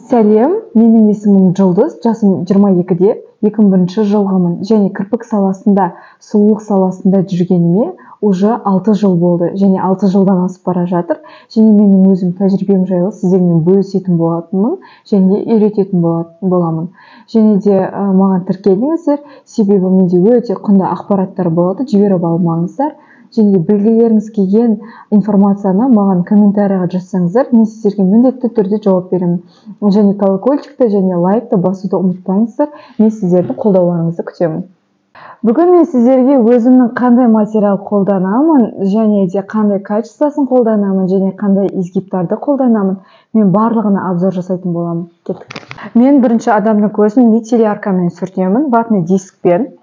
Сәлем, менің есімім Жұлдыз, жасым 22-де, 2001 жылғымын және кірпік саласында, сұлулық саласында жүргеніме уже 6 жыл болды және 6 жылдан асып бара жатыр. Және менің өзім тәжірибем жайлы сіздермен бөлісетін болатынмын және үйрететін боламын. Және де маған тіркеліңіздер, себебі менде өте құнды ақпараттар болады, жіберіп алмаңыздар. Және білгілеріңіз келген информацияны маған комментарийға жазсаңыздар, мен сіздерге міндетті түрде жауап беремін. Және колокольчикті және лайкты басуды ұмытпаңыздар, мен сіздердің қолдауларыңызды күтемін. Бүгін мен сіздерге өзімнің қандай материал қолданамын, және де қандай качествосын қолданамын, және қандай изгибтарды қолданамын, мен барлығына обзор жасайтын боламын. Мен бірінші адамның көзін мицелляркамен сүртемін, ватный дискпен.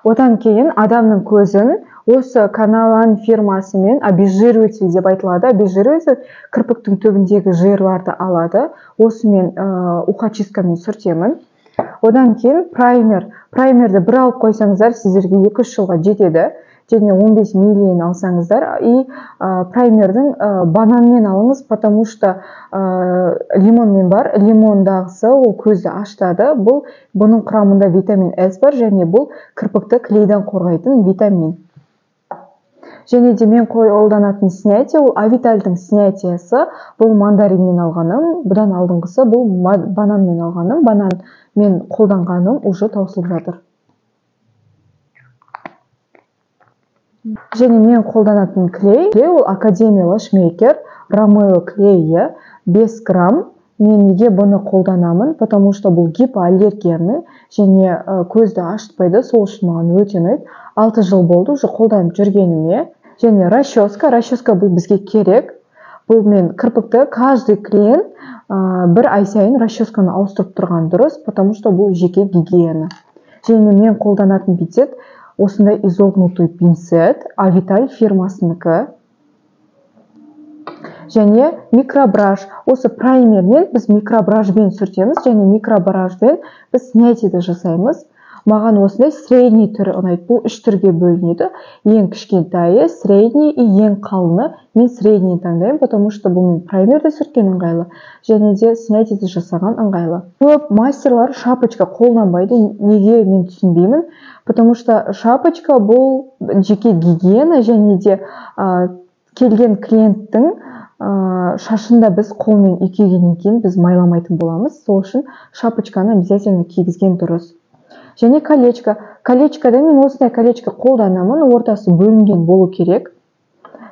Одан кейін адамның көзін осы Каналан фирмасымен обезжириватель деп айтылады. Обезжириватель кірпіктің түбіндегі жирларды алады. Осымен ухачисткамен сүртемін. Одан кейін праймер. Праймерді бір алып қойсаңыздар, сіздерге 2-3 жылға жетеді. Және 15 миллион алсаңыздар. И праймердің бананмен алыңыз, потому что лимонмен бар. Лимондағысы ол көзді ашытады. Бұның құрамында витамин С бар, және бұл кірпікті клейден қорғайтын витамин. Және де мен қолданатын снятие, ол авитальдың снятиесі, бұл мандаринмен алғаным, бұдан алдыңғысы бұл бананмен алғаным, банан мен қолданғаным уже таусылып жатыр. Және мен қолданатын клей, ол Академия Лашмейкер, Ромео клейі 5 грамм. Мен неге бұны қолданамын, потому что бұл гипоаллергенный және көзді ашытпайды, сол үшін маған өте ұнайды. 6 жыл болды уже қолданып жүргеніме. Және расческа бұл бізге керек. Бұл мен кірпікті каждый клиент бір ай сайын расческаны ауыстырып тұрған дұрыс, потому что бұл жеке гигиена. Және мен қолданатын пинцет осындай изогнутый пинцет, Авиталь фирмасынікі. Және микробраш. Осы праймермен біз микрображбен сүртеміз, және микрображбен біз снятиеді жасаймыз. Маған осындай средний түрі ұнайды. Бұл 3 түрге бөлінеді. Ең кішкентайы, средний и ең қалыны. Мен средний таңдаймын, потому что бұл мен праймерді сүрткен ыңғайлы, және де снятиеді жасаған ыңғайлы. Көп мастерлар шапочка қолданбайды. Неге мен түсінбеймін? Потому что шапочка бұл жеке гигиена, және де келген клиенттің шашында біз қолмен үйкегеннен кейін біз майламайтын боламыз. Сол үшін шапочканы обязательно кигізген дұрыс. Және колечко. Колечкода мен осындай колечко қолданамын, ортасы бөлінген болу керек.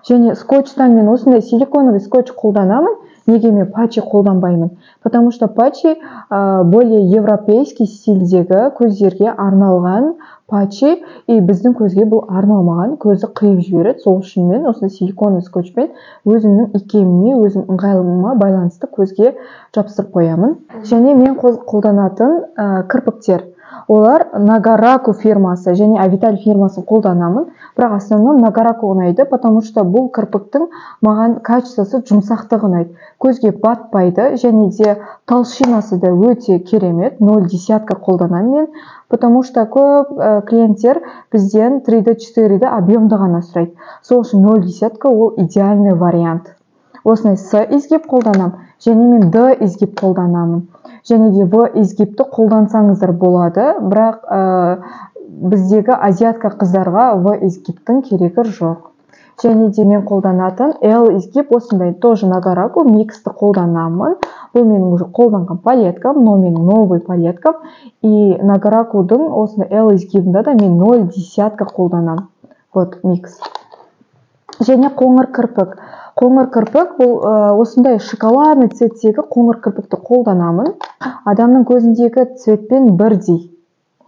Және скотчтан мен осындай силиконовый скотч қолданамын. Неге мен патчи қолданбаймын? Потому что патчи более европейский стильдегі көздерге арналған патчи, и біздің көзге бұл арналмаған, көзді қиып жібереді. Сол үшін мен осындай силиконовый скотчпен өзімнің икеміме, өзім ыңғайлылығыма байланысты көзге жабыстырып қоямын. Және мен қолданатын кірпіктер. Олар Нагараку фирмасы және Авиталь фирмасын қолданамын. Бірақ основном Нагараку ұнайды, потому что бұл кірпіктің маған качествосы жұмсақтығы ұнайды. Көзге батпайды, және де толщинасы да өте керемет. 0,1 қолданамын мен, потому что көп клиенттер бізден 3D, 4D объемды ғана сұрайды. Сол үшін 0,1 ол идеальный вариант. Осындай С изгиб қолданам, және мен Д изгиб қолданамын. Және де В изгибті қолдансаңыздар болады, бірақ біздегі азиатка қыздарға В изгибтің керегі жоқ. Және де мен қолданатын L изгиб осындай тоже Нагараку миксті қолданамын. Бұл менің уже қолданған палеткам, но менің новый палеткам. И Нагаракудың осындай L изгибінде да мен 0,1 қолданам. Вот микс. Және қоңыр кірпік. Қоңыр кірпік бұл осындай шоколадный цветтегі қоңыр кірпікті қолданамын. Адамның көзіндегі цветпен бірдей.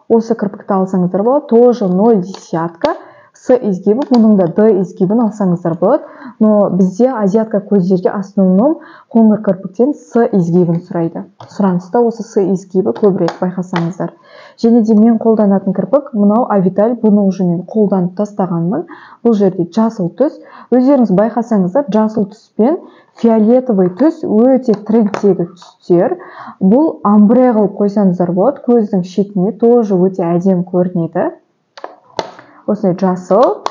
Осы кірпікті алсаңыздар болады, тоже 0,1. С изгибі, мұның да Д изгибін алсаңыздар болады. Но бізде азиатка көздерге основном қоңыр кірпіктен С изгибін сұрайды. Сұраныста осы С изгибі көбірек байқасаңыздар. Және де мен қолданатын кірпік, мұнау Авиталь, бұны уже мен қолданып тастағанмын. Бұл жерде жасыл түс. Өздеріңіз байқасаңыздар, жасыл түспен фиолетовый түс өте трендтегі түстер. Бұл амбре қылып қойсаңыздар болады, көздің шетіне тоже өте әдемі көрінеді. Осындай жасыл.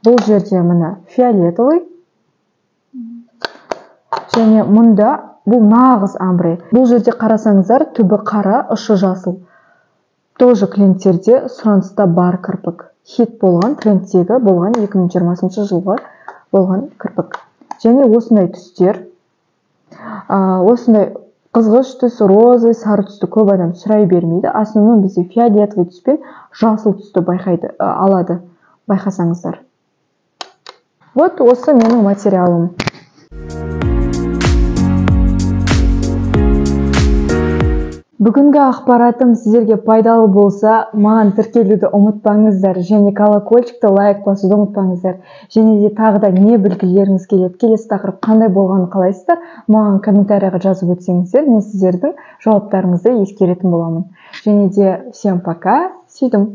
Бұл жерде мына фиолетовый. Және мұнда бұл нағыз амбре. Бұл жерде қарасаңыздар, түбі қара, ұшы жасыл. Тоже клиенттерде сұраныста бар кірпік. Хит болған, трендтегі болған 2020 жылғы болған кірпік. Және осындай түстер, осындай қызғыш түс, розы, сары түсті көп адам сұрай бермейді. Основном бізде фиолетовый түс пен жасыл түсті алады, байқасаңыздар. Вот осы менің материалым. Бүгінгі ақпаратым сіздерге пайдалы болса, маған тіркелуді ұмытпаңыздар, және колокольчикті лайк басуды ұмытпаңыздар. Және де тағы да не білгілеріңіз келеді, келесі тақырып қандай болғанын қалайсыздар, маған комментарияға жазып өтсеңіздер, мен сіздердің жауаптарыңызды ескеретін боламын. Және де всем пока, сүйдім.